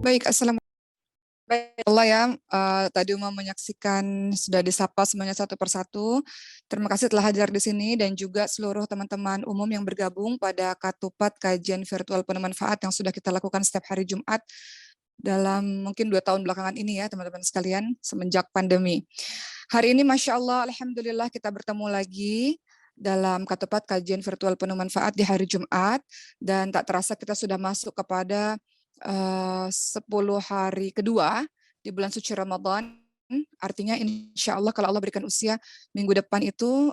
Baik, assalamualaikum. Allah ya, tadi mau menyaksikan sudah disapa semuanya satu persatu. Terima kasih telah hadir di sini dan juga seluruh teman-teman umum yang bergabung pada Katupat kajian virtual penuh manfaat yang sudah kita lakukan setiap hari Jumat dalam mungkin 2 tahun belakangan ini ya teman-teman sekalian semenjak pandemi. Hari ini Masya Allah, Alhamdulillah kita bertemu lagi dalam Katupat kajian virtual penuh manfaat di hari Jumat dan tak terasa kita sudah masuk kepada 10 hari kedua di bulan suci Ramadan. Artinya insya Allah kalau Allah berikan usia minggu depan itu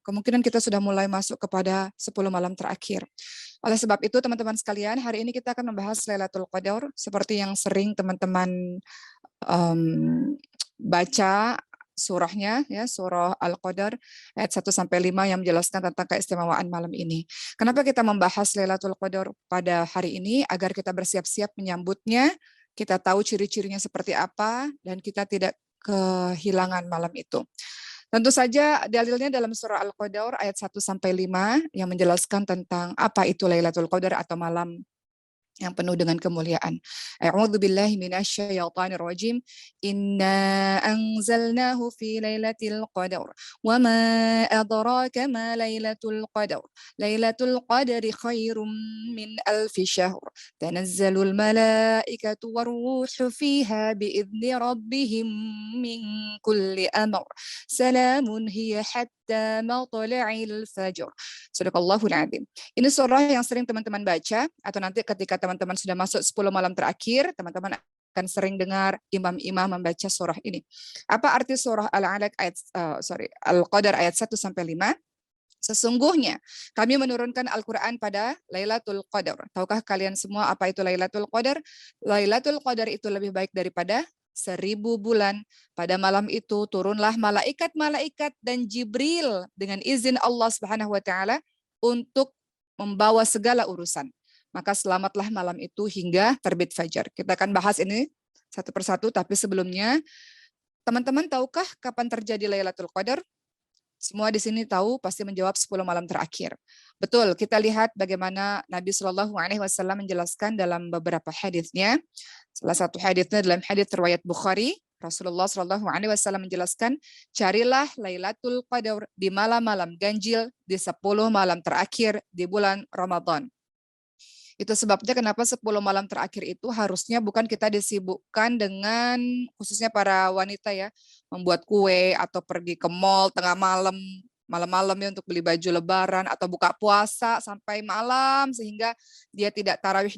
kemungkinan kita sudah mulai masuk kepada 10 malam terakhir. Oleh sebab itu teman-teman sekalian, hari ini kita akan membahas Lailatul Qadar seperti yang sering teman-teman baca surahnya ya, surah Al-Qadar ayat 1 sampai 5 yang menjelaskan tentang keistimewaan malam ini. Kenapa kita membahas Lailatul Qadar pada hari ini? Agar kita bersiap-siap menyambutnya, kita tahu ciri-cirinya seperti apa dan kita tidak kehilangan malam itu. Tentu saja dalilnya dalam surah Al-Qadar ayat 1 sampai 5 yang menjelaskan tentang apa itu Lailatul Qadar atau malam yang penuh dengan kemuliaan. A'udzu billahi minasyaitonir rajim. Inna anzalnahu fi lailatul qadar. Wa ma adraka ma lailatul qadar. Lailatul qadri khairum min alfi syahr. Tanazzalul malaikatu waruhu fiha biidzni rabbihim min kulli amr. Salamun hiya hatta matla'il fajr. Sadaqallahul azim. Ini surah yang sering teman-teman baca atau nanti ketika teman-teman sudah masuk 10 malam terakhir, teman-teman akan sering dengar imam-imam membaca surah ini. Apa arti surah Al-Alaq Al-Qadar ayat 1 sampai 5? Sesungguhnya kami menurunkan Al-Quran pada Lailatul Qadar. Tahukah kalian semua apa itu Lailatul Qadar? Lailatul Qadar itu lebih baik daripada 1000 bulan. Pada malam itu turunlah malaikat-malaikat dan Jibril dengan izin Allah Subhanahu wa taala untuk membawa segala urusan. Maka selamatlah malam itu hingga terbit fajar. Kita akan bahas ini satu persatu, tapi sebelumnya teman-teman tahukah kapan terjadi Lailatul Qadar? Semua di sini tahu, pasti menjawab 10 malam terakhir. Betul, kita lihat bagaimana Nabi Shallallahu Alaihi Wasallam menjelaskan dalam beberapa hadisnya. Salah satu hadisnya dalam hadis riwayat Bukhari, Rasulullah Shallallahu Alaihi Wasallam menjelaskan, carilah Lailatul Qadar di malam-malam ganjil di 10 malam terakhir di bulan Ramadan. Itu sebabnya kenapa 10 malam terakhir itu harusnya bukan kita disibukkan dengan, khususnya para wanita ya, membuat kue atau pergi ke mall tengah malam, malam-malam ya untuk beli baju lebaran atau buka puasa sampai malam sehingga dia tidak tarawih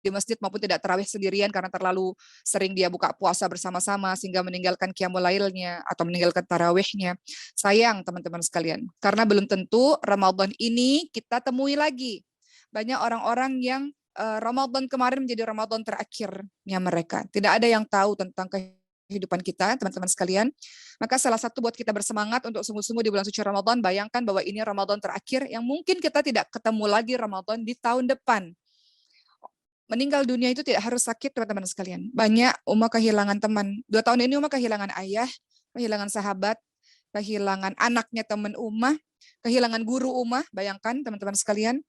di masjid maupun tidak tarawih sendirian karena terlalu sering dia buka puasa bersama-sama sehingga meninggalkan qiyamul lailnya atau meninggalkan tarawihnya. Sayang teman-teman sekalian, karena belum tentu Ramadan ini kita temui lagi. Banyak orang-orang yang Ramadan kemarin menjadi Ramadan terakhirnya mereka. Tidak ada yang tahu tentang kehidupan kita, teman-teman sekalian. Maka salah satu buat kita bersemangat untuk sungguh-sungguh di bulan suci Ramadan, bayangkan bahwa ini Ramadan terakhir yang mungkin kita tidak ketemu lagi Ramadan di tahun depan. Meninggal dunia itu tidak harus sakit, teman-teman sekalian. Banyak umat kehilangan teman. 2 tahun ini umat kehilangan ayah, kehilangan sahabat, kehilangan anaknya teman Umah, kehilangan guru Umah. Bayangkan teman-teman sekalian.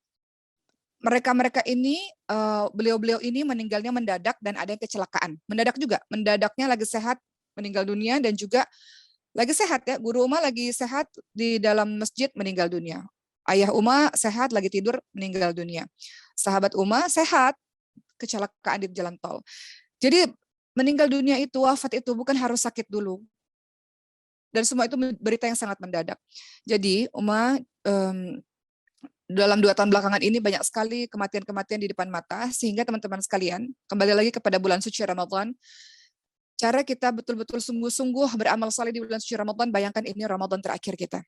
Mereka ini, beliau-beliau ini meninggalnya mendadak dan ada yang kecelakaan. Mendadak juga, mendadaknya lagi sehat, meninggal dunia dan juga lagi sehat ya. Guru Umar lagi sehat di dalam masjid meninggal dunia. Ayah Umar sehat lagi tidur meninggal dunia. Sahabat Umar sehat, kecelakaan di jalan tol. Jadi meninggal dunia itu, wafat itu bukan harus sakit dulu. Dan semua itu berita yang sangat mendadak. Jadi Umar dalam 2 tahun belakangan ini banyak sekali kematian-kematian di depan mata, sehingga teman-teman sekalian, kembali lagi kepada bulan suci Ramadan, cara kita betul-betul sungguh-sungguh beramal saleh di bulan suci Ramadan, bayangkan ini Ramadan terakhir kita.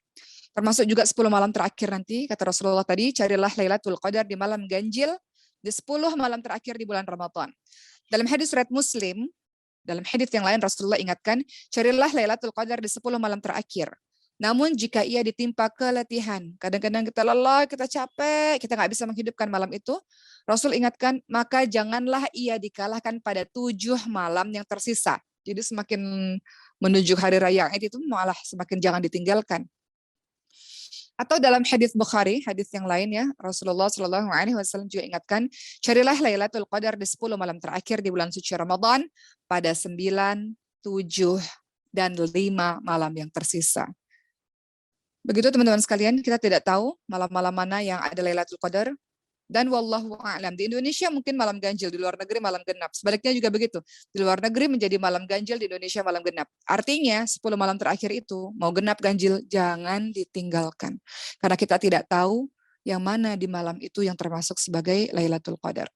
Termasuk juga 10 malam terakhir nanti, kata Rasulullah tadi, carilah Lailatul Qadar di malam ganjil, di 10 malam terakhir di bulan Ramadan. Dalam hadis riwayat Muslim, dalam hadis yang lain Rasulullah ingatkan, carilah Lailatul Qadar di 10 malam terakhir. Namun jika ia ditimpa keletihan, kadang-kadang kita lelah, kita capek, kita nggak bisa menghidupkan malam itu, Rasul ingatkan, maka janganlah ia dikalahkan pada 7 malam yang tersisa. Jadi semakin menuju hari raya itu malah semakin jangan ditinggalkan. Atau dalam hadis Bukhari, hadis yang lain ya, Rasulullah Shallallahu Alaihi Wasallam juga ingatkan, carilah Lailatul Qadar di 10 malam terakhir di bulan suci Ramadan pada 9, 7, dan 5 malam yang tersisa. Begitu teman-teman sekalian, kita tidak tahu malam-malam mana yang ada Lailatul Qadar. Dan wallahu a'lam, di Indonesia mungkin malam ganjil, di luar negeri malam genap. Sebaliknya juga begitu. Di luar negeri menjadi malam ganjil, di Indonesia malam genap. Artinya 10 malam terakhir itu mau genap ganjil jangan ditinggalkan. Karena kita tidak tahu yang mana di malam itu yang termasuk sebagai Lailatul Qadar.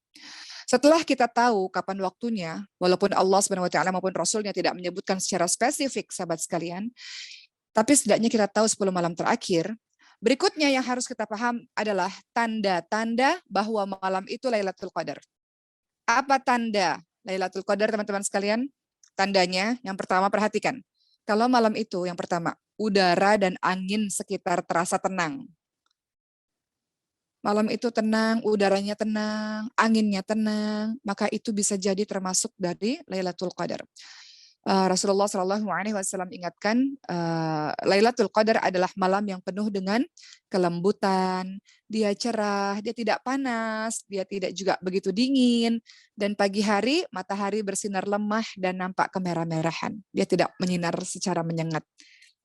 Setelah kita tahu kapan waktunya, walaupun Allah Subhanahu wa taala maupun Rasulnya tidak menyebutkan secara spesifik sahabat sekalian, tapi setidaknya kita tahu 10 malam terakhir. Berikutnya yang harus kita paham adalah tanda-tanda bahwa malam itu Lailatul Qadar. Apa tanda Lailatul Qadar teman-teman sekalian? Tandanya yang pertama perhatikan. Kalau malam itu yang pertama, udara dan angin sekitar terasa tenang. Malam itu tenang, udaranya tenang, anginnya tenang, maka itu bisa jadi termasuk dari Lailatul Qadar. Rasulullah Shallallahu Alaihi Wasallam ingatkan, Lailatul Qadar adalah malam yang penuh dengan kelembutan, dia cerah, dia tidak panas, dia tidak juga begitu dingin, dan pagi hari matahari bersinar lemah dan nampak kemerah-merahan, dia tidak menyinar secara menyengat.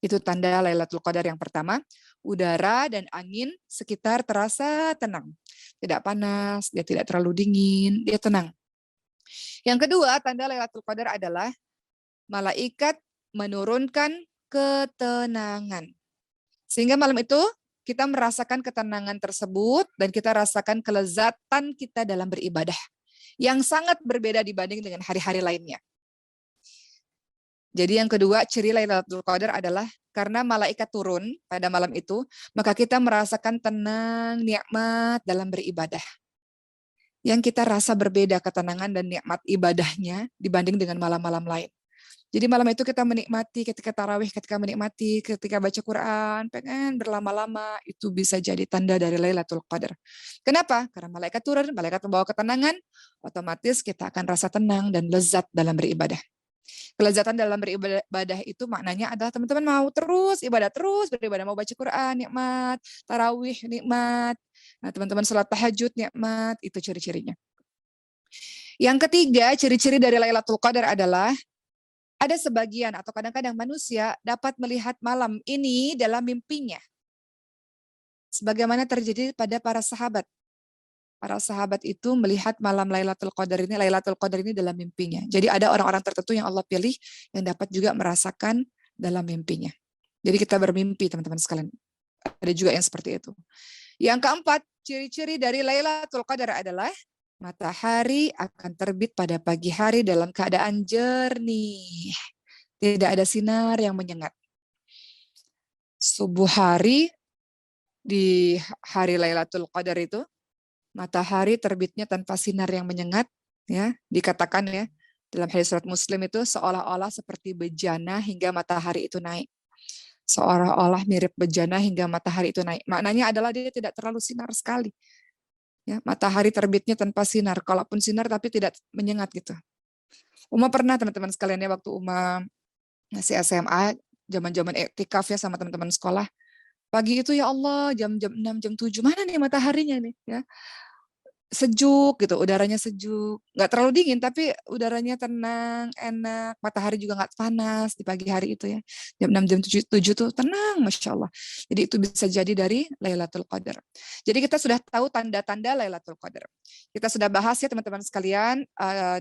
Itu tanda Lailatul Qadar yang pertama, udara dan angin sekitar terasa tenang, tidak panas, dia tidak terlalu dingin, dia tenang. Yang kedua, tanda Lailatul Qadar adalah malaikat menurunkan ketenangan. Sehingga malam itu kita merasakan ketenangan tersebut dan kita rasakan kelezatan kita dalam beribadah yang sangat berbeda dibanding dengan hari-hari lainnya. Jadi yang kedua, ciri Lailatul Qadar adalah karena malaikat turun pada malam itu, maka kita merasakan tenang, nikmat dalam beribadah. Yang kita rasa berbeda ketenangan dan nikmat ibadahnya dibanding dengan malam-malam lain. Jadi malam itu kita menikmati, ketika tarawih, ketika menikmati, ketika baca Quran, pengen berlama-lama, itu bisa jadi tanda dari Lailatul Qadar. Kenapa? Karena malaikat turun, malaikat membawa ketenangan, otomatis kita akan rasa tenang dan lezat dalam beribadah. Kelezatan dalam beribadah itu maknanya adalah teman-teman mau terus beribadah, mau baca Quran, nikmat, tarawih, nikmat, nah, teman-teman sholat tahajud, nikmat, itu ciri-cirinya. Yang ketiga, ciri-ciri dari Lailatul Qadar adalah ada sebagian atau kadang-kadang manusia dapat melihat malam ini dalam mimpinya. Sebagaimana terjadi pada para sahabat. Para sahabat itu melihat malam Lailatul Qadar ini dalam mimpinya. Jadi ada orang-orang tertentu yang Allah pilih yang dapat juga merasakan dalam mimpinya. Jadi kita bermimpi teman-teman sekalian. Ada juga yang seperti itu. Yang keempat, ciri-ciri dari Lailatul Qadar adalah matahari akan terbit pada pagi hari dalam keadaan jernih. Tidak ada sinar yang menyengat. Subuh hari di hari Lailatul Qadar itu, matahari terbitnya tanpa sinar yang menyengat, ya, dikatakan ya dalam hadis surat Muslim itu seolah-olah seperti bejana hingga matahari itu naik. Seolah-olah mirip bejana hingga matahari itu naik. Maknanya adalah dia tidak terlalu sinar sekali. Ya, matahari terbitnya tanpa sinar, kalaupun sinar tapi tidak menyengat gitu. Uma pernah teman-teman sekalian ya waktu Uma masih SMA, zaman-zaman iktikaf ya sama teman-teman sekolah. Pagi itu ya Allah jam 6, jam 7, mana nih mataharinya nih ya. Sejuk gitu, udaranya sejuk. Nggak terlalu dingin tapi udaranya tenang, enak, matahari juga nggak panas di pagi hari itu ya. Jam 6, jam 7 tuh tenang, Masya Allah. Jadi itu bisa jadi dari Lailatul Qadar. Jadi kita sudah tahu tanda-tanda Lailatul Qadar. Kita sudah bahas ya teman-teman sekalian,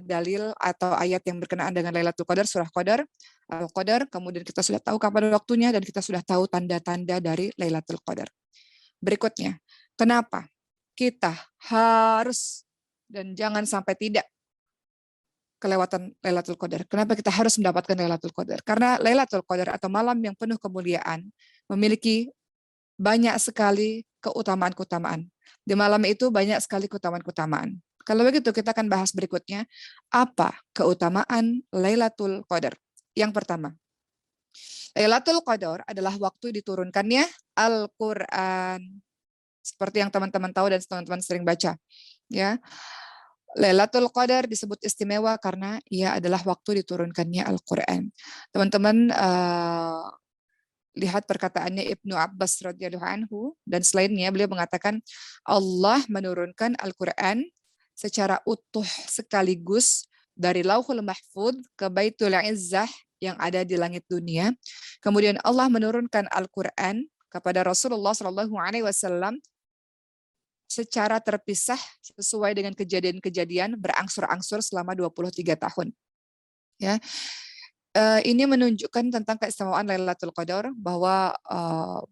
dalil atau ayat yang berkenaan dengan Lailatul Qadar, surah Qadar, Al-Qadar, kemudian kita sudah tahu kapan waktunya dan kita sudah tahu tanda-tanda dari Lailatul Qadar. Berikutnya, kenapa kita harus dan jangan sampai tidak kelewatan Lailatul Qadar. Kenapa kita harus mendapatkan Lailatul Qadar? Karena Lailatul Qadar atau malam yang penuh kemuliaan memiliki banyak sekali keutamaan-keutamaan. Di malam itu banyak sekali keutamaan-keutamaan. Kalau begitu kita akan bahas berikutnya apa keutamaan Lailatul Qadar. Yang pertama, Lailatul Qadar adalah waktu diturunkannya Al-Qur'an. Seperti yang teman-teman tahu dan teman-teman sering baca, ya. Lailatul Qadar disebut istimewa karena ia adalah waktu diturunkannya Al-Qur'an. Teman-teman lihat perkataannya Ibnu Abbas radhiyallahu anhu dan selainnya, beliau mengatakan Allah menurunkan Al-Quran secara utuh sekaligus dari Lauhul Mahfudz ke Baitul Izzah yang ada di langit dunia. Kemudian Allah menurunkan Al-Quran kepada Rasulullah SAW secara terpisah sesuai dengan kejadian-kejadian berangsur-angsur selama 23 tahun. Ya, ini menunjukkan tentang keistimewaan Lailatul Qadar, bahwa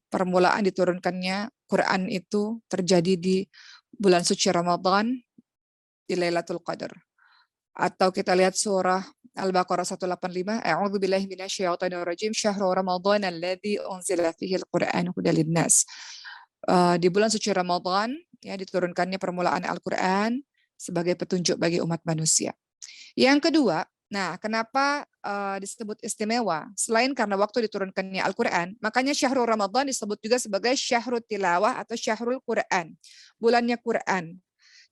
permulaan diturunkannya Quran itu terjadi di bulan suci Ramadan di Lailatul Qadar. Atau kita lihat surah Al-Baqarah 185, A'udzubillahi minasyaitonirrajim, syahrul Ramadan alladzi unzila fihi al-Qur'an hudal linnas. Di bulan suci Ramadan ya diturunkannya permulaan Al-Qur'an sebagai petunjuk bagi umat manusia. Yang kedua, nah, kenapa disebut istimewa? Selain karena waktu diturunkannya Al-Quran, makanya syahrul Ramadan disebut juga sebagai syahrul tilawah atau syahrul Quran, bulannya Quran.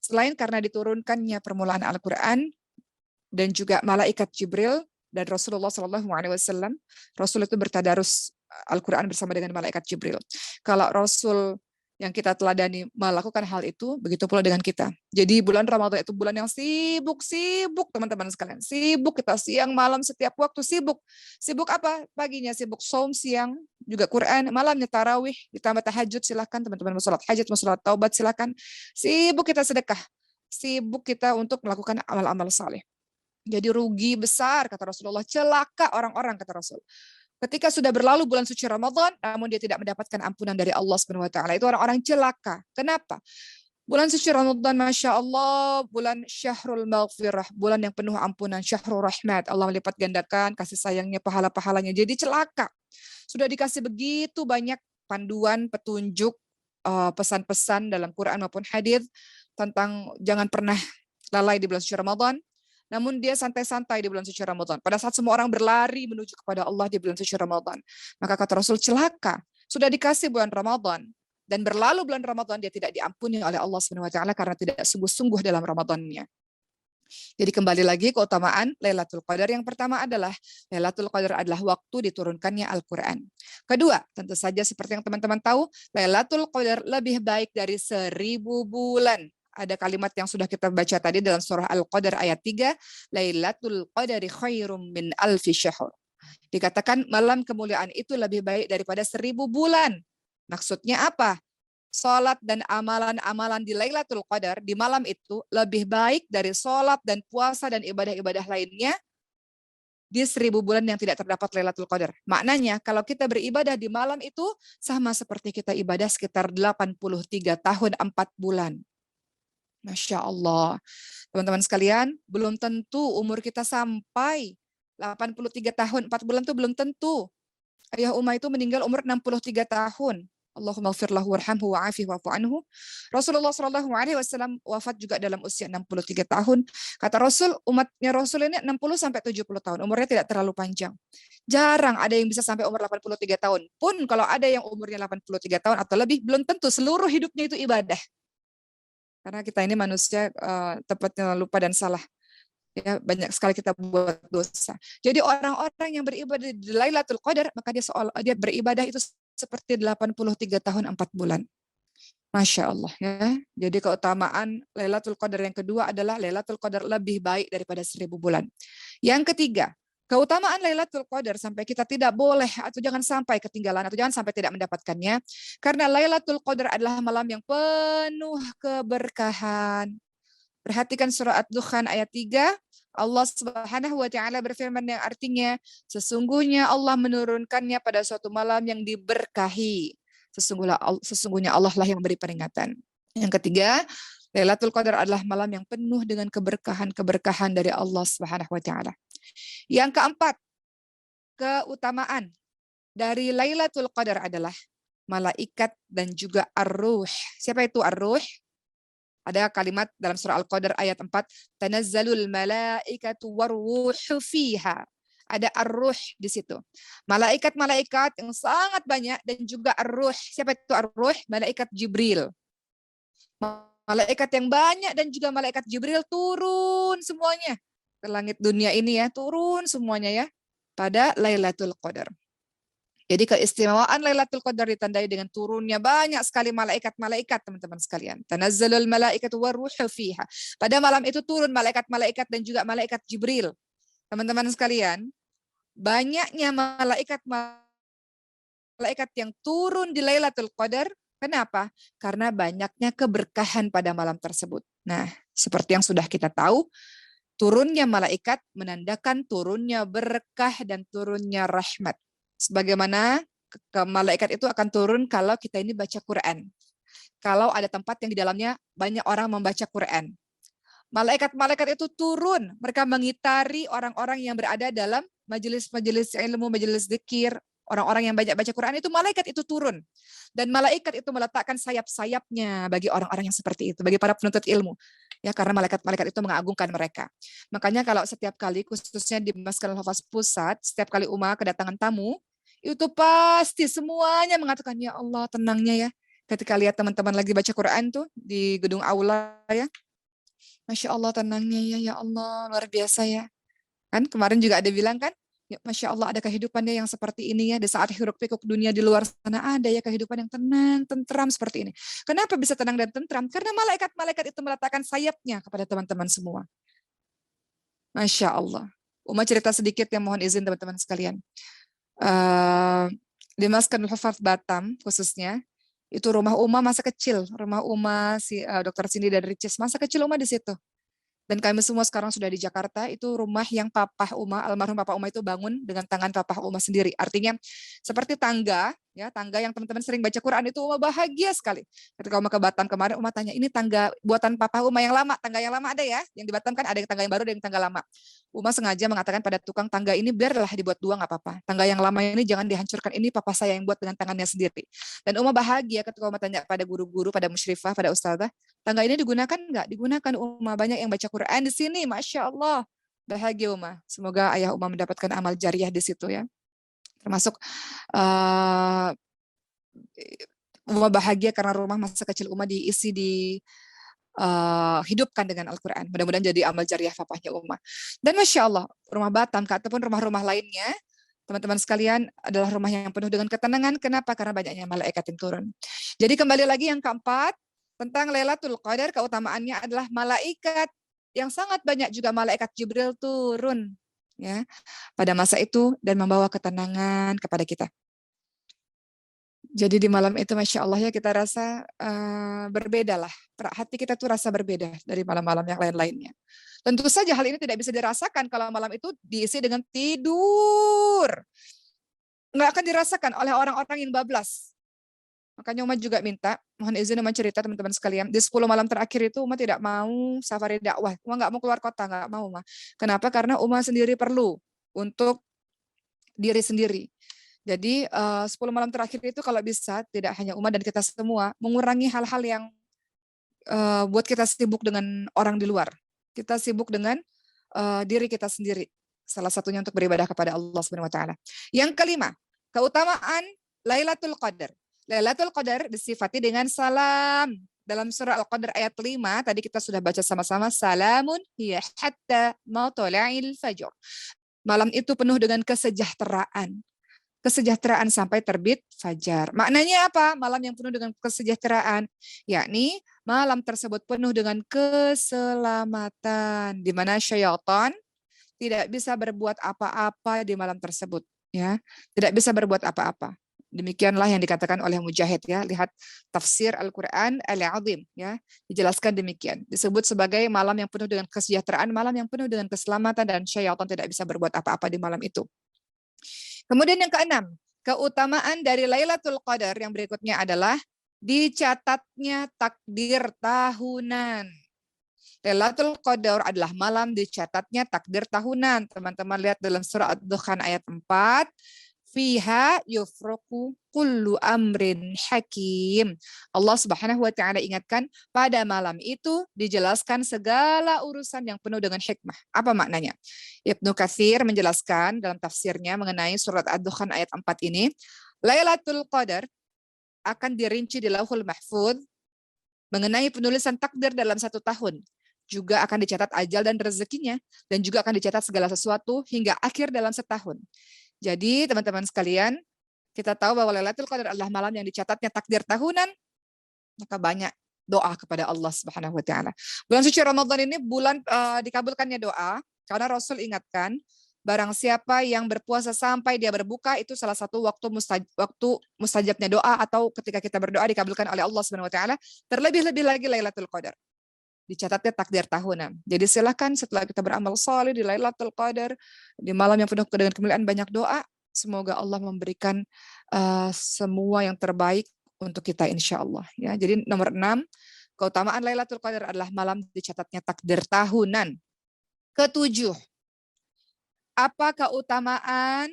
Selain karena diturunkannya permulaan Al-Quran dan juga malaikat Jibril dan Rasulullah SAW, Rasul itu bertadarus Al-Quran bersama dengan malaikat Jibril. Kalau Rasul yang kita teladani melakukan hal itu, begitu pula dengan kita. Jadi bulan Ramadan itu bulan yang sibuk teman-teman sekalian. Sibuk kita siang malam setiap waktu sibuk. Sibuk apa? Paginya sibuk saum, siang juga Quran, malamnya tarawih, ditambah tahajud, silakan teman-teman mau sholat hajat, mau sholat taubat silakan. Sibuk kita sedekah. Sibuk kita untuk melakukan amal-amal saleh. Jadi rugi besar kata Rasulullah, celaka orang-orang kata Rasul. Ketika sudah berlalu bulan suci Ramadan, namun dia tidak mendapatkan ampunan dari Allah Subhanahu wa taala. Itu orang-orang celaka. Kenapa? Bulan suci Ramadan, Masya Allah, bulan syahrul maghfirah, bulan yang penuh ampunan, syahrul rahmat. Allah melipat gandakan kasih sayangnya, pahala-pahalanya. Jadi celaka. Sudah dikasih begitu banyak panduan, petunjuk, pesan-pesan dalam Quran maupun hadis tentang jangan pernah lalai di bulan suci Ramadan. Namun dia santai-santai di bulan suci Ramadan. Pada saat semua orang berlari menuju kepada Allah di bulan suci Ramadan. Maka kata Rasul, celaka. Sudah dikasih bulan Ramadan. Dan berlalu bulan Ramadan, dia tidak diampuni oleh Allah SWT karena tidak sungguh-sungguh dalam Ramadannya. Jadi kembali lagi keutamaan Lailatul Qadar. Yang pertama adalah Lailatul Qadar adalah waktu diturunkannya Al-Quran. Kedua, tentu saja seperti yang teman-teman tahu, Lailatul Qadar lebih baik dari 1000 bulan. Ada kalimat yang sudah kita baca tadi dalam surah Al-Qadar ayat 3, Lailatul Qadari khairum min alfi syahr. Dikatakan malam kemuliaan itu lebih baik daripada 1000 bulan. Maksudnya apa? Salat dan amalan-amalan di Lailatul Qadar di malam itu lebih baik dari salat dan puasa dan ibadah-ibadah lainnya di 1000 bulan yang tidak terdapat Lailatul Qadar. Maknanya kalau kita beribadah di malam itu sama seperti kita ibadah sekitar 83 tahun 4 bulan. Masya Allah. Teman-teman sekalian, belum tentu umur kita sampai 83 tahun, 4 bulan itu belum tentu. Ayah Umar itu meninggal umur 63 tahun. Allahumma gfir lahu warhamhu wa'afihi wa'fu anhu. Rasulullah SAW wafat juga dalam usia 63 tahun. Kata Rasul, umatnya Rasul ini 60 sampai 70 tahun. Umurnya tidak terlalu panjang. Jarang ada yang bisa sampai umur 83 tahun. Pun kalau ada yang umurnya 83 tahun atau lebih, belum tentu seluruh hidupnya itu ibadah. Karena kita ini manusia tepatnya lupa dan salah. Ya, banyak sekali kita buat dosa. Jadi orang-orang yang beribadah di Lailatul Qadar, maka dia beribadah itu seperti 83 tahun 4 bulan. Masya Allah ya. Jadi keutamaan Lailatul Qadar yang kedua adalah Lailatul Qadar lebih baik daripada 1000 bulan. Yang ketiga, keutamaan Lailatul Qadar sampai kita tidak boleh atau jangan sampai ketinggalan atau jangan sampai tidak mendapatkannya. Karena Lailatul Qadar adalah malam yang penuh keberkahan. Perhatikan surah Ad-Dukhan ayat 3. Allah Subhanahu wa taala berfirman yang artinya sesungguhnya Allah menurunkannya pada suatu malam yang diberkahi. Sesungguhnya Allah lah yang memberi peringatan. Yang ketiga, Lailatul Qadar adalah malam yang penuh dengan keberkahan dari Allah Subhanahu wa taala. Yang keempat, keutamaan dari Lailatul Qadar adalah malaikat dan juga ar-ruh. Siapa itu ar-ruh? Ada kalimat dalam surah Al-Qadar ayat 4, tanazzalul malaikatu warruhu fiha. Ada ar-ruh di situ. Malaikat-malaikat yang sangat banyak dan juga ar-ruh. Siapa itu ar-ruh? Malaikat Jibril. Malaikat yang banyak dan juga malaikat Jibril turun semuanya ke langit dunia ini ya, turun semuanya ya pada Lailatul Qadar. Jadi keistimewaan Lailatul Qadar ditandai dengan turunnya banyak sekali malaikat-malaikat, teman-teman sekalian. Tanazzalul malaikatu waruhu fiha. Pada malam itu turun malaikat-malaikat dan juga malaikat Jibril. Teman-teman sekalian, banyaknya malaikat yang turun di Lailatul Qadar. Kenapa? Karena banyaknya keberkahan pada malam tersebut. Nah, seperti yang sudah kita tahu, turunnya malaikat menandakan turunnya berkah dan turunnya rahmat. Sebagaimana malaikat itu akan turun kalau kita ini baca Quran. Kalau ada tempat yang di dalamnya banyak orang membaca Quran. Malaikat-malaikat itu turun, mereka mengitari orang-orang yang berada dalam majelis-majelis ilmu, majelis zikir, orang-orang yang banyak baca Quran itu malaikat itu turun. Dan malaikat itu meletakkan sayap-sayapnya bagi orang-orang yang seperti itu, bagi para penuntut ilmu. Ya, karena malaikat-malaikat itu mengagungkan mereka. Makanya kalau setiap kali, khususnya di Masjid Al-Hafaz Pusat, setiap kali umat kedatangan tamu, itu pasti semuanya mengatakan, ya Allah tenangnya ya. Ketika lihat teman-teman lagi baca Quran tuh di gedung aula ya, Masya Allah tenangnya ya Allah, luar biasa ya. Kan kemarin juga ada bilang kan, ya, Masya Allah ada kehidupannya yang seperti ini ya, di saat hiruk pikuk dunia di luar sana ada ya kehidupan yang tenang, tentram seperti ini. Kenapa bisa tenang dan tentram? Karena malaikat-malaikat itu meletakkan sayapnya kepada teman-teman semua. Masya Allah. Uma cerita sedikit yang mohon izin teman-teman sekalian. Di Maskan Al-Hufaz Batam khususnya, itu rumah Uma masa kecil, rumah Uma si Dr. Cindy dan Ricis, masa kecil Uma di situ. Dan kami semua sekarang sudah di Jakarta, itu rumah yang Papa Uma, almarhum Papa Uma itu bangun dengan tangan Papa Uma sendiri. Artinya seperti tangga, ya tangga yang teman-teman sering baca Quran itu Uma bahagia sekali. Ketika Uma ke Batam kemarin, Uma tanya, ini tangga buatan Papa Uma yang lama, tangga yang lama ada ya? Yang di Batam kan ada tangga yang baru dan tangga lama. Uma sengaja mengatakan pada tukang tangga ini biarlah dibuat dua nggak apa-apa. Tangga yang lama ini jangan dihancurkan, ini Papa saya yang buat dengan tangannya sendiri. Dan Uma bahagia ketika Uma tanya pada guru-guru, pada musyrifah, pada ustazah, tangga ini digunakan nggak? Digunakan Uma, banyak yang baca Quran di sini, Masya Allah. Bahagia Uma. Semoga ayah Uma mendapatkan amal jariah di situ ya. Termasuk Uma bahagia karena rumah masa kecil Uma diisi hidupkan dengan Al-Quran. Mudah-mudahan jadi amal jariah papahnya Uma. Dan Masya Allah, rumah Batam ataupun rumah-rumah lainnya, teman-teman sekalian, adalah rumah yang penuh dengan ketenangan. Kenapa? Karena banyaknya malaikat yang turun. Jadi kembali lagi yang keempat, tentang Lailatul Qadar, keutamaannya adalah malaikat yang sangat banyak juga malaikat Jibril turun ya pada masa itu dan membawa ketenangan kepada kita. Jadi di malam itu Masya Allah ya kita rasa berbeda lah. Hati kita tuh rasa berbeda dari malam-malam yang lain-lainnya. Tentu saja hal ini tidak bisa dirasakan kalau malam itu diisi dengan tidur. Nggak akan dirasakan oleh orang-orang yang bablas. Makanya Uma juga minta, mohon izin Uma cerita teman-teman sekalian, di 10 malam terakhir itu Uma tidak mau safari dakwah. Uma nggak mau keluar kota, nggak mau Uma. Kenapa? Karena Uma sendiri perlu untuk diri sendiri. Jadi 10 malam terakhir itu kalau bisa, tidak hanya Uma dan kita semua, mengurangi hal-hal yang buat kita sibuk dengan orang di luar. Kita sibuk dengan diri kita sendiri. Salah satunya untuk beribadah kepada Allah Subhanahu wa taala. Yang kelima, keutamaan Lailatul Qadar. Lailatul Qadar disifati dengan salam. Dalam surah Al-Qadar ayat 5, tadi kita sudah baca sama-sama, salamun hiya hatta matla'il fajr. Malam itu penuh dengan kesejahteraan. Kesejahteraan sampai terbit fajar. Maknanya apa? Malam yang penuh dengan kesejahteraan, yakni malam tersebut penuh dengan keselamatan, di mana syaitan tidak bisa berbuat apa-apa di malam tersebut, ya. Tidak bisa berbuat apa-apa. Demikianlah yang dikatakan oleh Mujahid ya. Lihat tafsir Al-Qur'an Al-Azim ya. Dijelaskan demikian. Disebut sebagai malam yang penuh dengan kesejahteraan, malam yang penuh dengan keselamatan dan syaitan tidak bisa berbuat apa-apa di malam itu. Kemudian yang keenam, keutamaan dari Lailatul Qadar yang berikutnya adalah dicatatnya takdir tahunan. Lailatul Qadar adalah malam dicatatnya takdir tahunan. Teman-teman lihat dalam surah Ad-Dukhan ayat 4. Fiha yufraku kullu amrin hakim. Allah Subhanahu wa taala ingatkan pada malam itu dijelaskan segala urusan yang penuh dengan hikmah. Apa maknanya? Ibnu Katsir menjelaskan dalam tafsirnya mengenai surat Ad-Dukhan ayat 4 ini, Lailatul Qadar akan dirinci di Lauhul Mahfuz mengenai penulisan takdir dalam 1 tahun. Juga akan dicatat ajal dan rezekinya, dan juga akan dicatat segala sesuatu hingga akhir dalam setahun. Jadi teman-teman sekalian, Kita tahu bahwa Lailatul Qadar adalah malam yang dicatatnya takdir tahunan, maka banyak doa kepada Allah Subhanahu wa taala. Bulan suci Ramadan ini bulan dikabulkannya doa, karena Rasul ingatkan barang siapa yang berpuasa sampai dia berbuka itu salah satu waktu mustajabnya doa, atau ketika kita berdoa dikabulkan oleh Allah Subhanahu wa taala, terlebih-lebih lagi Lailatul Qadar. Dicatatnya takdir tahunan. Jadi silakan setelah kita beramal saleh di Lailatul Qadar, di malam yang penuh dengan kemuliaan, banyak doa. Semoga Allah memberikan semua yang terbaik untuk kita insya Allah. Ya, jadi nomor 6, keutamaan Lailatul Qadar adalah malam dicatatnya takdir tahunan. Ketujuh, apa keutamaan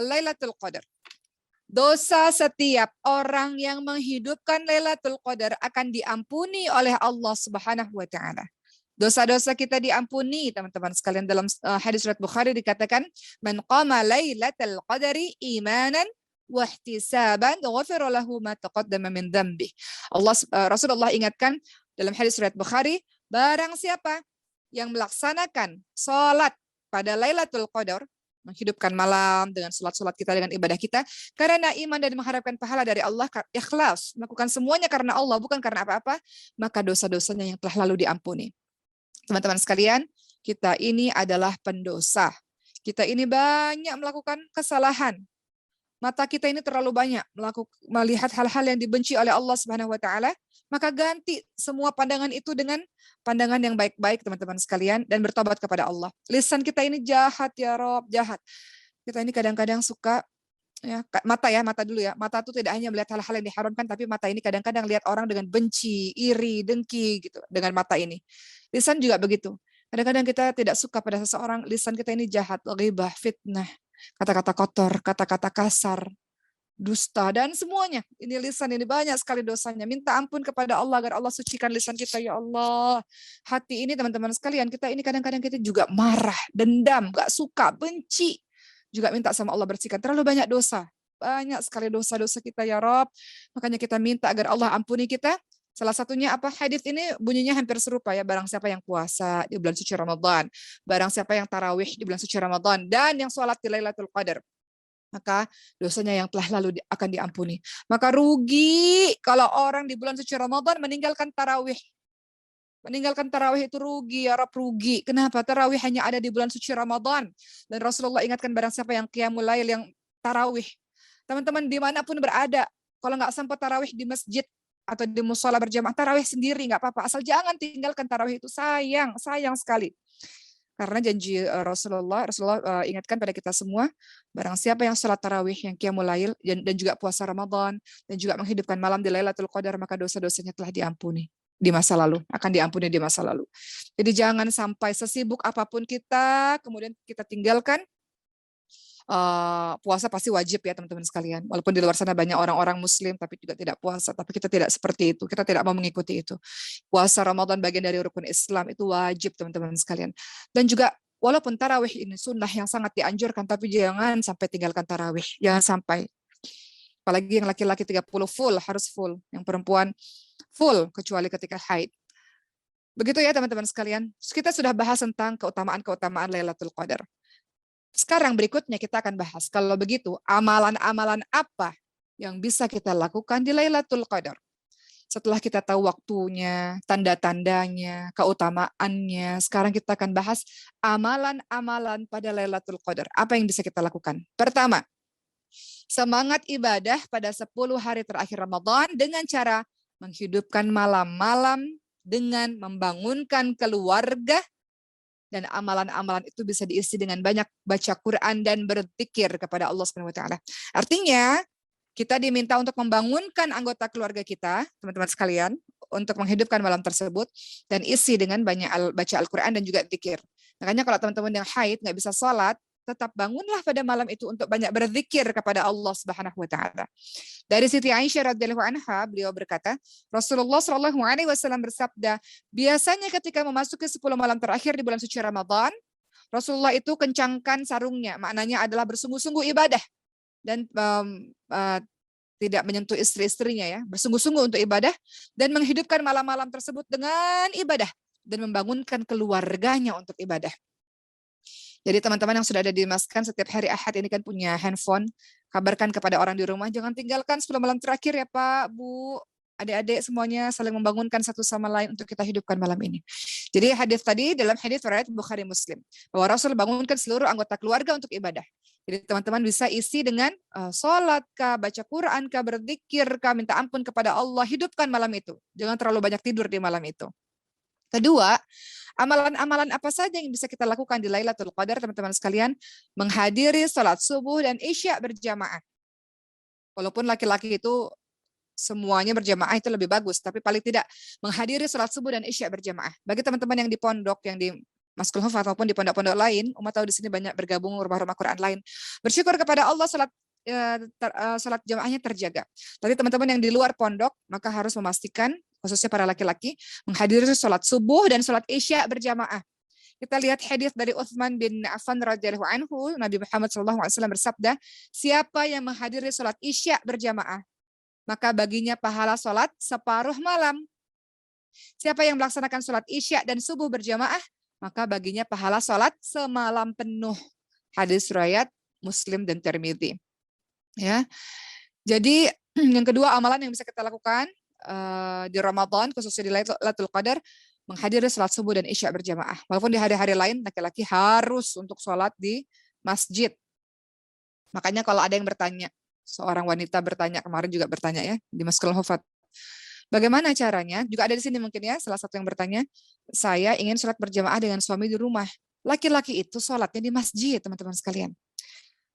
Lailatul Qadar? Dosa setiap orang yang menghidupkan Lailatul Qadar akan diampuni oleh Allah Subhanahu wa taala. Dosa-dosa kita diampuni, teman-teman sekalian. Dalam hadis riwayat Bukhari dikatakan, "Man qama Lailatul Qadari imanan wa ihtisaban, ghufira lahu ma taqaddama min dhanbi." Rasulullah ingatkan dalam hadis riwayat Bukhari, barang siapa yang melaksanakan salat pada Lailatul Qadar, menghidupkan malam dengan salat-salat kita, dengan ibadah kita, karena iman dan mengharapkan pahala dari Allah, ikhlas, melakukan semuanya karena Allah, bukan karena apa-apa, maka dosa-dosanya yang telah lalu diampuni. Teman-teman sekalian, kita ini adalah pendosa. Kita ini banyak melakukan kesalahan. Mata kita ini terlalu banyak melihat hal-hal yang dibenci oleh Allah Subhanahu wa taala, maka ganti semua pandangan itu dengan pandangan yang baik-baik, teman-teman sekalian, dan bertobat kepada Allah. Lisan kita ini jahat ya Rob, jahat. Kita ini kadang-kadang suka mata dulu ya. Mata itu tidak hanya melihat hal-hal yang diharamkan, tapi mata ini kadang-kadang lihat orang dengan benci, iri, dengki gitu dengan mata ini. Lisan juga begitu. Kadang-kadang kita tidak suka pada seseorang, lisan kita ini jahat, ghibah, fitnah, kata-kata kotor, kata-kata kasar, dusta, dan semuanya. Ini lisan ini banyak sekali dosanya. Minta ampun kepada Allah agar Allah sucikan lisan kita, ya Allah. Hati ini, teman-teman sekalian, kita ini kadang-kadang kita juga marah, dendam, gak suka, benci. Juga minta sama Allah bersihkan. Terlalu banyak dosa. Banyak sekali dosa-dosa kita, ya Rob. Makanya kita minta agar Allah ampuni kita. Salah satunya apa? Hadis ini bunyinya hampir serupa ya. Barang siapa yang puasa di bulan suci Ramadan, barang siapa yang tarawih di bulan suci Ramadan, dan yang sholat di Lailatul Qadar, maka dosanya yang telah lalu akan diampuni. Maka rugi kalau orang di bulan suci Ramadan meninggalkan tarawih. Meninggalkan tarawih itu rugi, ya Rab, rugi. Kenapa? Tarawih hanya ada di bulan suci Ramadan. Dan Rasulullah ingatkan barang siapa yang qiyamul lail, yang tarawih. Teman-teman dimanapun berada, kalau nggak sempat tarawih di masjid atau di musola berjamaah, tarawih sendiri nggak apa-apa. Asal jangan tinggalkan tarawih itu, sayang sekali. Karena janji Rasulullah ingatkan pada kita semua, barang siapa yang sholat tarawih, yang qiyamul lail, dan juga puasa Ramadan, dan juga menghidupkan malam di Lailatul Qadar, maka dosa-dosanya telah diampuni di masa lalu, akan diampuni di masa lalu. Jadi jangan sampai sesibuk apapun kita, kemudian kita tinggalkan. Puasa pasti wajib ya teman-teman sekalian. Walaupun di luar sana banyak orang-orang muslim tapi juga tidak puasa, tapi kita tidak seperti itu. Kita tidak mau mengikuti itu. Puasa Ramadan bagian dari rukun Islam, itu wajib teman-teman sekalian. Dan juga walaupun tarawih ini sunnah yang sangat dianjurkan, tapi jangan sampai tinggalkan tarawih. Jangan sampai. Apalagi yang laki-laki 30 full, harus full. Yang perempuan full, kecuali ketika haid. Begitu ya teman-teman sekalian. Kita sudah bahas tentang keutamaan Lailatul Qadar. Sekarang berikutnya kita akan bahas, kalau begitu amalan-amalan apa yang bisa kita lakukan di Lailatul Qadar. Setelah kita tahu waktunya, tanda-tandanya, keutamaannya, sekarang kita akan bahas amalan-amalan pada Lailatul Qadar. Apa yang bisa kita lakukan? Pertama, semangat ibadah pada 10 hari terakhir Ramadan dengan cara menghidupkan malam-malam dengan membangunkan keluarga. Dan amalan-amalan itu bisa diisi dengan banyak baca Quran dan berzikir kepada Allah Subhanahu wa taala. Artinya, kita diminta untuk membangunkan anggota keluarga kita, teman-teman sekalian, untuk menghidupkan malam tersebut dan isi dengan banyak baca Al-Quran dan juga zikir. Makanya kalau teman-teman yang haid nggak bisa sholat, tetap bangunlah pada malam itu untuk banyak berzikir kepada Allah Subhanahu wa taala. Dari Siti Aisyah radhiyallahu anha, beliau berkata, Rasulullah shallallahu alaihi wasallam bersabda, biasanya ketika memasuki 10 malam terakhir di bulan suci Ramadan, Rasulullah itu kencangkan sarungnya, maknanya adalah bersungguh-sungguh ibadah dan tidak menyentuh istri-istrinya ya, bersungguh-sungguh untuk ibadah dan menghidupkan malam-malam tersebut dengan ibadah dan membangunkan keluarganya untuk ibadah. Jadi teman-teman yang sudah ada di maskan setiap hari Ahad ini kan punya handphone, kabarkan kepada orang di rumah, jangan tinggalkan 10 malam terakhir ya Pak, Bu, adik-adik semuanya saling membangunkan satu sama lain untuk kita hidupkan malam ini. Jadi hadis tadi dalam hadis riwayat Bukhari Muslim, bahwa Rasul bangunkan seluruh anggota keluarga untuk ibadah. Jadi teman-teman bisa isi dengan sholat kah, baca Quran kah, berzikir kah, minta ampun kepada Allah, hidupkan malam itu. Jangan terlalu banyak tidur di malam itu. Kedua, amalan-amalan apa saja yang bisa kita lakukan di Lailatul Qadar, teman-teman sekalian? Menghadiri sholat subuh dan isya berjamaah. Walaupun laki-laki itu semuanya berjamaah itu lebih bagus, tapi paling tidak menghadiri sholat subuh dan isya berjamaah. Bagi teman-teman yang di pondok, yang di Maskul Hufaz maupun di pondok-pondok lain, umat tahu di sini banyak bergabung rumah-rumah Quran lain. Bersyukur kepada Allah sholat jamaahnya terjaga. Tapi teman-teman yang di luar pondok, maka harus memastikan, khususnya para laki-laki, menghadiri sholat subuh dan sholat isya berjamaah. Kita lihat hadis dari Utsman bin Affan radhiyallahu anhu, Nabi Muhammad SAW bersabda, siapa yang menghadiri sholat isya berjamaah, maka baginya pahala sholat separuh malam. Siapa yang melaksanakan sholat isya dan subuh berjamaah, maka baginya pahala sholat semalam penuh. Hadis riwayat Muslim dan Tirmidzi. Ya, jadi yang kedua amalan yang bisa kita lakukan di Ramadan, khususnya di Lailatul Qadar, menghadiri sholat subuh dan isya berjamaah. Walaupun di hari-hari lain laki-laki harus untuk sholat di masjid. Makanya kalau ada yang bertanya, seorang wanita bertanya, kemarin juga bertanya ya di Maskul Hufaz, bagaimana caranya? Juga ada di sini mungkin ya, salah satu yang bertanya, saya ingin sholat berjamaah dengan suami di rumah. Laki-laki itu sholatnya di masjid, teman-teman sekalian.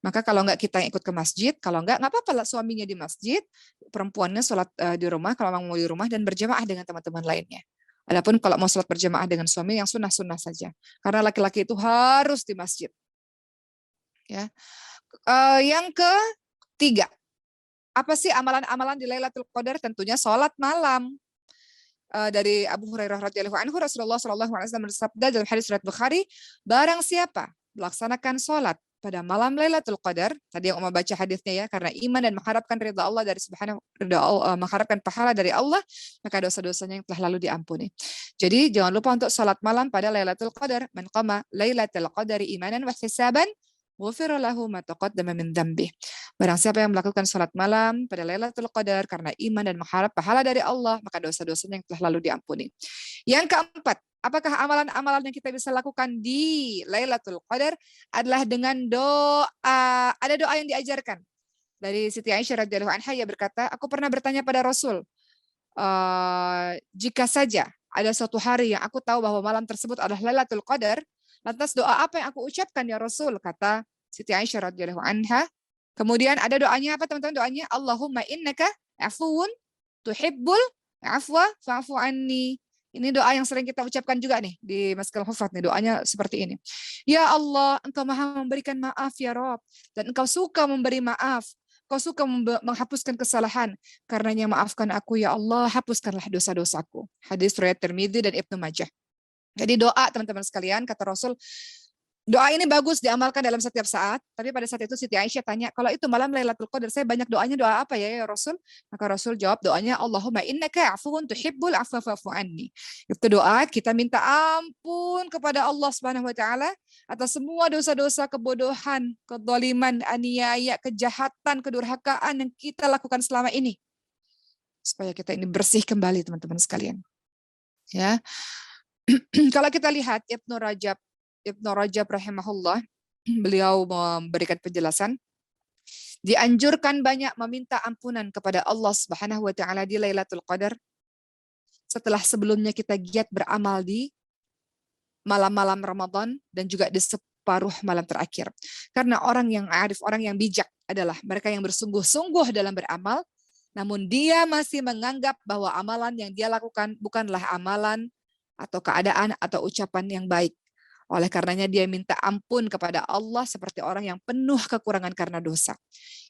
Maka kalau enggak kita yang ikut ke masjid, kalau enggak apa-apa lah suaminya di masjid, perempuannya sholat di rumah, kalau memang mau di rumah, dan berjamaah dengan teman-teman lainnya. Adapun kalau mau sholat berjamaah dengan suami, yang sunnah-sunnah saja. Karena laki-laki itu harus di masjid. Ya. Yang ketiga, apa sih amalan-amalan di Lailatul Qadar? Tentunya sholat malam. Dari Abu Hurairah radhiyallahu anhu, Rasulullah sallallahu alaihi wasallam bersabda dalam hadis riwayat Bukhari, barang siapa melaksanakan sholat pada malam Lailatul Qadar, tadi yang baca hadisnya ya, karena iman dan mengharapkan ridha Allah dari subhanahu, mengharapkan pahala dari Allah, maka dosa-dosanya yang telah lalu diampuni. Jadi jangan lupa untuk sholat malam pada Lailatul Qadar. Man qama Lailatul Qadari imanan wa ihtisaban, ghufira lahu ma taqaddama min dzambih. Barang siapa yang melakukan sholat malam pada Lailatul Qadar karena iman dan mengharap pahala dari Allah, maka dosa-dosanya yang telah lalu diampuni. Yang keempat, apakah amalan-amalan yang kita bisa lakukan di Lailatul Qadar adalah dengan doa. Ada doa yang diajarkan. Dari Siti Aisyah radhiyallahu anha, ia berkata, aku pernah bertanya pada Rasul, jika saja ada suatu hari yang aku tahu bahwa malam tersebut adalah Lailatul Qadar, lantas doa apa yang aku ucapkan ya Rasul? Kata Siti Aisyah radhiyallahu anha. Kemudian ada doanya apa teman-teman? Doanya Allahumma innaka afuwun tuhibbul afwa fa'fu anni. Ini doa yang sering kita ucapkan juga nih di Maskul Hufaz nih, doanya seperti ini. Ya Allah, Engkau Maha memberikan maaf ya Rabb, dan Engkau suka memberi maaf. Kau suka menghapuskan kesalahan. Karenanya maafkan aku ya Allah, hapuskanlah dosa-dosaku. Hadis riwayat Tirmidzi dan Ibnu Majah. Jadi doa teman-teman sekalian, kata Rasul, doa ini bagus diamalkan dalam setiap saat, tapi pada saat itu Siti Aisyah tanya, kalau itu malam Lailatul Qadar, saya banyak doanya, doa apa ya Rasul? Maka Rasul jawab doanya, Allahumma innaka afuwun tuhibbul afwa fa'fu anni. Itu doa kita minta ampun kepada Allah Subhanahu wa taala atas semua dosa-dosa kebodohan, kedzaliman, aniaya, kejahatan, kedurhakaan yang kita lakukan selama ini. Supaya kita ini bersih kembali teman-teman sekalian. Ya. Kalau kita lihat Ibnu Rajab rahimahullah, beliau memberikan penjelasan, dianjurkan banyak meminta ampunan kepada Allah Subhanahu wa taala di Lailatul Qadar setelah sebelumnya kita giat beramal di malam-malam Ramadan dan juga di separuh malam terakhir. Karena orang yang arif, orang yang bijak adalah mereka yang bersungguh-sungguh dalam beramal, namun dia masih menganggap bahwa amalan yang dia lakukan bukanlah amalan atau keadaan atau ucapan yang baik. Oleh karenanya dia minta ampun kepada Allah seperti orang yang penuh kekurangan karena dosa.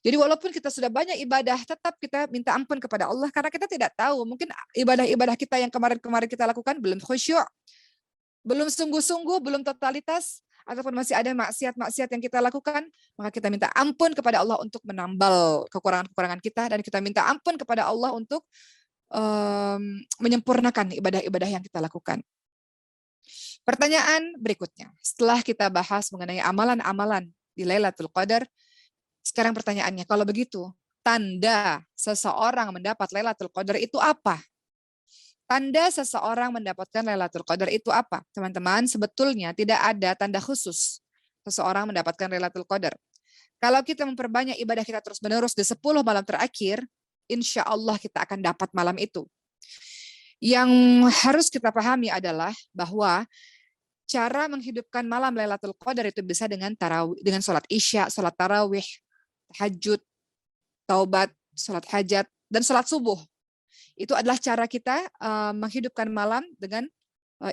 Jadi walaupun kita sudah banyak ibadah, tetap kita minta ampun kepada Allah karena kita tidak tahu. Mungkin ibadah-ibadah kita yang kemarin-kemarin kita lakukan belum khusyuk, belum sungguh-sungguh, belum totalitas, ataupun masih ada maksiat-maksiat yang kita lakukan, maka kita minta ampun kepada Allah untuk menambal kekurangan-kekurangan kita, dan kita minta ampun kepada Allah untuk menyempurnakan ibadah-ibadah yang kita lakukan. Pertanyaan berikutnya, setelah kita bahas mengenai amalan-amalan di Lailatul Qadar, sekarang pertanyaannya, kalau begitu, tanda seseorang mendapat Lailatul Qadar itu apa? Tanda seseorang mendapatkan Lailatul Qadar itu apa? Teman-teman, sebetulnya tidak ada tanda khusus seseorang mendapatkan Lailatul Qadar. Kalau kita memperbanyak ibadah kita terus-menerus di 10 malam terakhir, insya Allah kita akan dapat malam itu. Yang harus kita pahami adalah bahwa cara menghidupkan malam Lailatul Qadar itu bisa dengan tarawih, dengan sholat isya, sholat tarawih, tahajud, taubat, sholat hajat, dan sholat subuh. Itu adalah cara kita menghidupkan malam dengan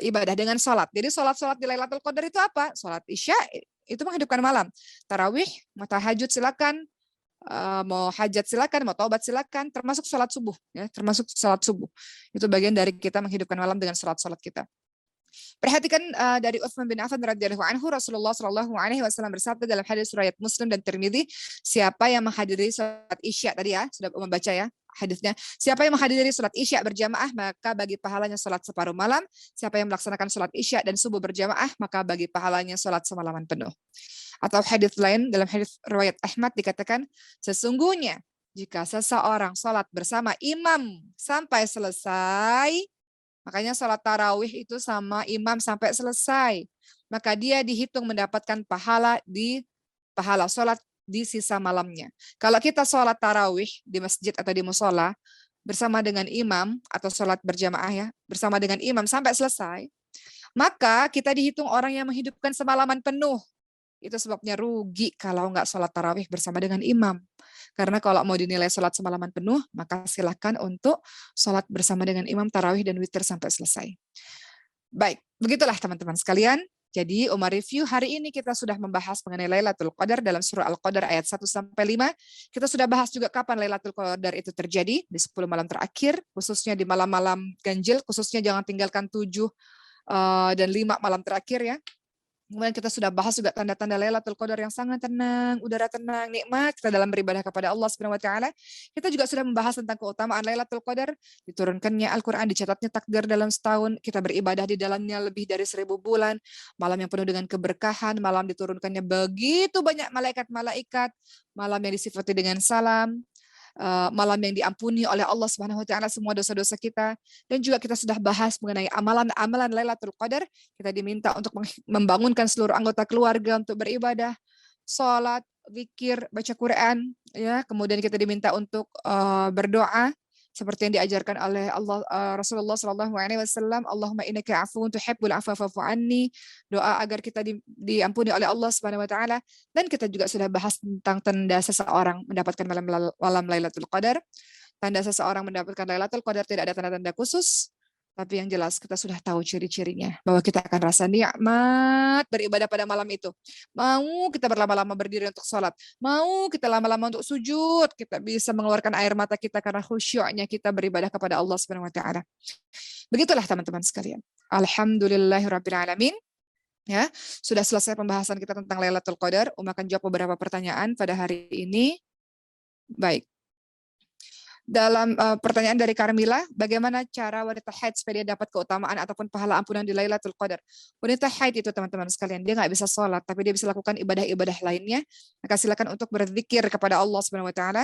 ibadah, dengan sholat. Jadi sholat-sholat di Lailatul Qadar itu apa? Sholat isya itu menghidupkan malam. Tarawih, mau tahajud silakan, mau hajat silakan, mau taubat silakan, termasuk sholat subuh. Ya, termasuk sholat subuh. Itu bagian dari kita menghidupkan malam dengan sholat-sholat kita. Perhatikan dari Utsman bin Affan radhiyallahu anhu, Rasulullah shallallahu alaihi wasallam bersabda dalam hadis riwayat Muslim dan Tirmidzi, siapa yang menghadiri salat Isya tadi ya, sudah membaca ya hadisnya. Siapa yang menghadiri salat Isya berjamaah, maka bagi pahalanya salat separuh malam. Siapa yang melaksanakan salat Isya dan subuh berjamaah, maka bagi pahalanya salat semalaman penuh. Atau hadis lain dalam hadis riwayat Ahmad dikatakan, sesungguhnya jika seseorang salat bersama imam sampai selesai, makanya sholat tarawih itu sama imam sampai selesai. Maka dia dihitung mendapatkan pahala sholat di sisa malamnya. Kalau kita sholat tarawih di masjid atau di musola bersama dengan imam atau sholat berjamaah ya, bersama dengan imam sampai selesai, maka kita dihitung orang yang menghidupkan semalaman penuh. Itu sebabnya rugi kalau nggak sholat tarawih bersama dengan imam. Karena kalau mau dinilai sholat semalaman penuh, maka silakan untuk sholat bersama dengan imam tarawih dan witir sampai selesai. Baik, begitulah teman-teman sekalian. Jadi Umar Review hari ini kita sudah membahas mengenai Lailatul Qadar dalam surah Al-Qadar ayat 1-5. Kita sudah bahas juga kapan Lailatul Qadar itu terjadi, di 10 malam terakhir, khususnya di malam-malam ganjil, khususnya jangan tinggalkan 7 dan 5 malam terakhir ya. Kemudian kita sudah bahas juga tanda-tanda Lailatul Qadar yang sangat tenang, udara tenang, nikmat kita dalam beribadah kepada Allah Subhanahu wa taala. Kita juga sudah membahas tentang keutamaan Lailatul Qadar, diturunkannya Al-Qur'an, dicatatnya takdir dalam setahun, kita beribadah di dalamnya lebih dari 1000 bulan, malam yang penuh dengan keberkahan, malam diturunkannya begitu banyak malaikat-malaikat, malam yang disifati dengan salam, malam yang diampuni oleh Allah Subhanahu wa taala semua dosa-dosa kita, dan juga kita sudah bahas mengenai amalan-amalan Lailatul Qadar. Kita diminta untuk membangunkan seluruh anggota keluarga untuk beribadah, sholat, zikir, baca Quran ya. Kemudian kita diminta untuk berdoa seperti yang diajarkan oleh Rasulullah Shallallahu Alaihi Wasallam, Allahumma innaka afuwun tuhibbul afwa fa'fu anni, doa agar kita diampuni oleh Allah Subhanahu Wa Taala. Dan kita juga sudah bahas tentang tanda seseorang mendapatkan malam Lailatul Qadar. Tanda seseorang mendapatkan Lailatul Qadar tidak ada tanda-tanda khusus, tapi yang jelas kita sudah tahu ciri-cirinya, bahwa kita akan rasa nikmat beribadah pada malam itu. Mau kita berlama-lama berdiri untuk sholat, mau kita lama-lama untuk sujud, kita bisa mengeluarkan air mata kita karena khusyuknya kita beribadah kepada Allah Subhanahu wa taala. Begitulah teman-teman sekalian. Alhamdulillahirabbil alamin. Ya, sudah selesai pembahasan kita tentang Lailatul Qadar. Akan jawab beberapa pertanyaan pada hari ini. Baik. Dalam pertanyaan dari Carmila, bagaimana cara wanita haid supaya dia dapat keutamaan ataupun pahala ampunan di Lailatul Qadar? Wanita haid itu teman-teman sekalian, dia nggak bisa sholat, tapi dia bisa lakukan ibadah-ibadah lainnya. Maka silakan untuk berzikir kepada Allah Subhanahu Wa Taala.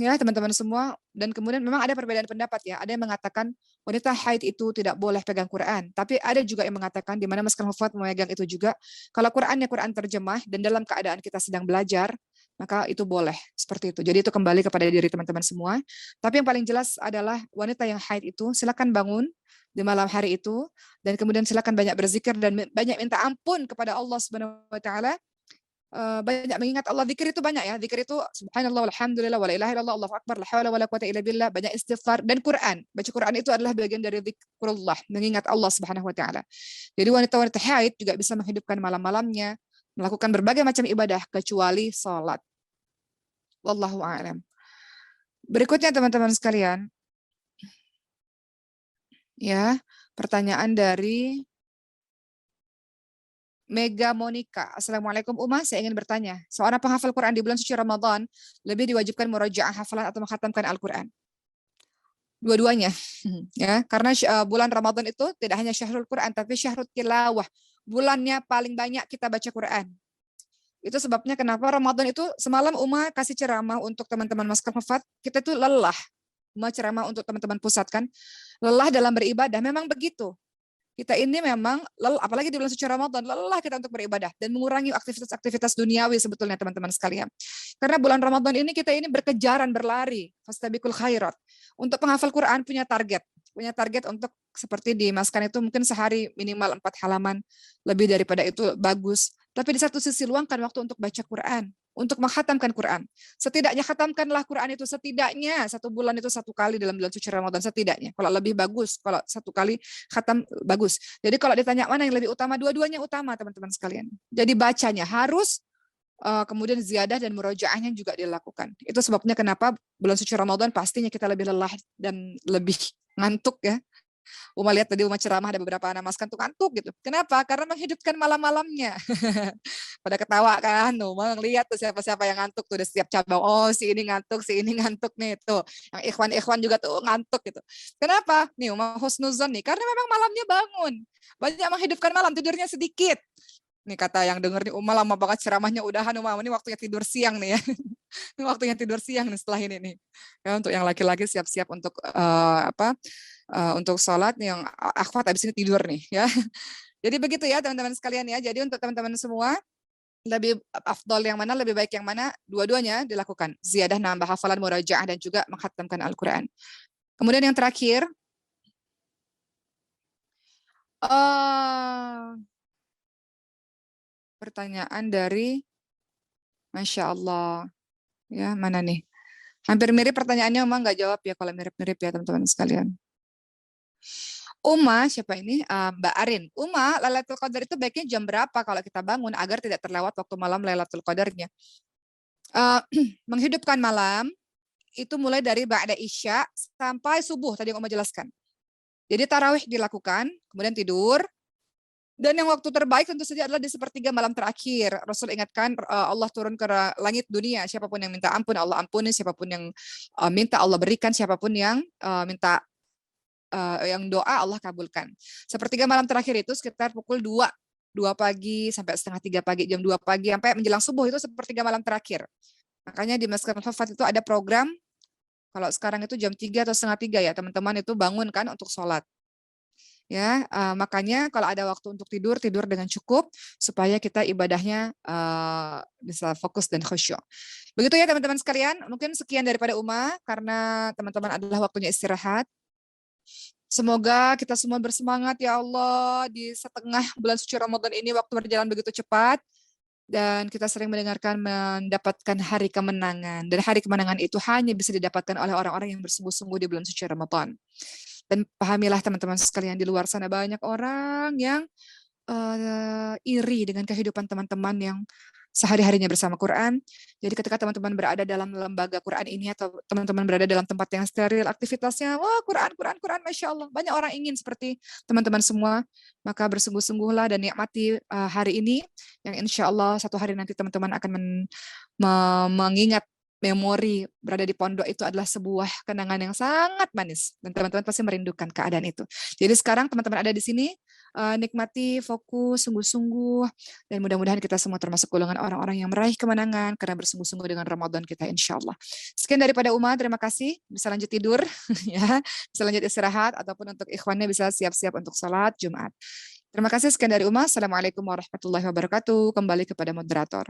Ya teman-teman semua. Dan kemudian memang ada perbedaan pendapat ya. Ada yang mengatakan wanita haid itu tidak boleh pegang Quran. Tapi ada juga yang mengatakan di mana Maskan Hufat memegang itu juga. Kalau Qurannya Quran terjemah dan dalam keadaan kita sedang belajar, maka itu boleh seperti itu. Jadi itu kembali kepada diri teman-teman semua. Tapi yang paling jelas adalah wanita yang haid itu silakan bangun di malam hari itu dan kemudian silakan banyak berzikir dan banyak minta ampun kepada Allah Subhanahu Wa Taala. Banyak mengingat Allah, zikir itu banyak ya, zikir itu subhanallah walhamdulillah wala ilaha illallah Allahu akbar la haula wala quwata illa billah, banyak istighfar dan Quran. Baca Quran itu adalah bagian dari zikrullah, mengingat Allah Subhanahu wa taala. Jadi wanita-wanita haid juga bisa menghidupkan malam-malamnya, melakukan berbagai macam ibadah kecuali salat. Wallahu a'lam. Berikutnya teman-teman sekalian. Ya, pertanyaan dari Mega Monica. Assalamualaikum Umah, saya ingin bertanya. Seorang penghafal Quran di bulan suci Ramadan lebih diwajibkan murajaah hafalan atau menghatamkan Al-Quran? Dua-duanya, ya, karena bulan Ramadan itu tidak hanya syahrul Quran, tapi syahrul tilawah. Bulannya paling banyak kita baca Quran. Itu sebabnya kenapa Ramadan itu semalam Uma kasih ceramah untuk teman-teman Maskal Hafat, kita tuh lelah. Uma ceramah untuk teman-teman pusat kan, lelah dalam beribadah, memang begitu. Kita ini memang lelah, apalagi di bulan suci Ramadan, lelah kita untuk beribadah dan mengurangi aktivitas-aktivitas duniawi sebetulnya teman-teman sekalian. Karena bulan Ramadan ini kita ini berkejaran, berlari, fastabiqul khairat. Untuk penghafal Quran punya target untuk seperti di Maskan itu mungkin sehari minimal 4 halaman, lebih daripada itu bagus. Tapi di satu sisi luangkan waktu untuk baca Quran, untuk menghatamkan Quran. Setidaknya khatamkanlah Quran itu setidaknya 1 bulan itu 1 kali dalam bulan suci Ramadan setidaknya. Kalau lebih bagus, kalau 1 kali khatam bagus. Jadi kalau ditanya mana yang lebih utama, dua-duanya utama teman-teman sekalian. Jadi bacanya harus, kemudian ziyadah dan murojaahnya juga dilakukan. Itu sebabnya kenapa bulan suci Ramadan pastinya kita lebih lelah dan lebih ngantuk ya. Uma lihat tadi Uma ceramah ada beberapa anak maskan tuh ngantuk gitu. Kenapa? Karena menghidupkan malam-malamnya. Pada ketawa kan, Uma lihat tuh siapa-siapa yang ngantuk tuh, udah setiap cabang. Oh si ini ngantuk nih tuh. Yang ikhwan-ikhwan juga tuh ngantuk gitu. Kenapa? Nih Uma husnuzon nih, karena memang malamnya bangun. Banyak menghidupkan malam, tidurnya sedikit. Nih kata yang denger nih, Uma lama banget ceramahnya, udahan Uma, ini waktunya tidur siang nih ya. Ini waktunya tidur siang nih setelah ini nih. Ya, untuk yang laki-laki siap-siap untuk untuk sholat, yang akhwat habis ini tidur nih ya. Jadi begitu ya teman-teman sekalian ya. Jadi untuk teman-teman semua, lebih afdol yang mana, lebih baik yang mana, dua-duanya dilakukan. Ziyadah nambah hafalan, murajaah, dan juga menghatamkan Al-Quran. Kemudian yang terakhir, pertanyaan dari Masya Allah. Ya, mana nih? Hampir mirip pertanyaannya, Uma nggak jawab ya kalau mirip-mirip ya teman-teman sekalian. Uma, siapa ini? Mbak Arin. Uma, Lailatul Qadar itu baiknya jam berapa kalau kita bangun agar tidak terlewat waktu malam Lailatul Qadarnya? Menghidupkan malam itu mulai dari Ba'da Isya sampai subuh, tadi yang Uma jelaskan. Jadi tarawih dilakukan, kemudian tidur, dan yang waktu terbaik tentu saja adalah di sepertiga malam terakhir. Rasul ingatkan Allah turun ke langit dunia, siapapun yang minta ampun Allah ampuni, siapapun yang minta Allah berikan, siapapun yang minta yang doa Allah kabulkan. Sepertiga malam terakhir itu sekitar pukul 2 pagi sampai setengah 3 pagi, jam 2 pagi sampai menjelang subuh itu sepertiga malam terakhir. Makanya di Masjid Al-Hafat itu ada program, kalau sekarang itu jam 3 atau setengah 3 ya, teman-teman itu bangun kan untuk sholat. Ya, makanya kalau ada waktu untuk tidur dengan cukup supaya kita ibadahnya bisa fokus dan khusyuk. Begitu ya teman-teman sekalian, mungkin sekian daripada Uma karena teman-teman adalah waktunya istirahat. Semoga kita semua bersemangat ya Allah di setengah bulan suci Ramadan ini, waktu berjalan begitu cepat dan kita sering mendengarkan mendapatkan hari kemenangan, dan hari kemenangan itu hanya bisa didapatkan oleh orang-orang yang bersungguh-sungguh di bulan suci Ramadan. Dan pahamilah teman-teman sekalian, di luar sana banyak orang yang iri dengan kehidupan teman-teman yang sehari-harinya bersama Quran. Jadi ketika teman-teman berada dalam lembaga Quran ini atau teman-teman berada dalam tempat yang steril, aktivitasnya, wah Quran, Masya Allah. Banyak orang ingin seperti teman-teman semua. Maka bersungguh-sungguhlah dan nikmati hari ini, yang insya Allah satu hari nanti teman-teman akan mengingat memori berada di pondok itu adalah sebuah kenangan yang sangat manis. Dan teman-teman pasti merindukan keadaan itu. Jadi sekarang teman-teman ada di sini, nikmati, fokus, sungguh-sungguh, dan mudah-mudahan kita semua termasuk golongan orang-orang yang meraih kemenangan karena bersungguh-sungguh dengan Ramadan kita insya Allah. Sekian daripada Uma, terima kasih. Bisa lanjut tidur, ya, bisa lanjut istirahat, ataupun untuk ikhwannya bisa siap-siap untuk sholat Jumat. Terima kasih, sekian dari Uma. Assalamualaikum warahmatullahi wabarakatuh. Kembali kepada moderator.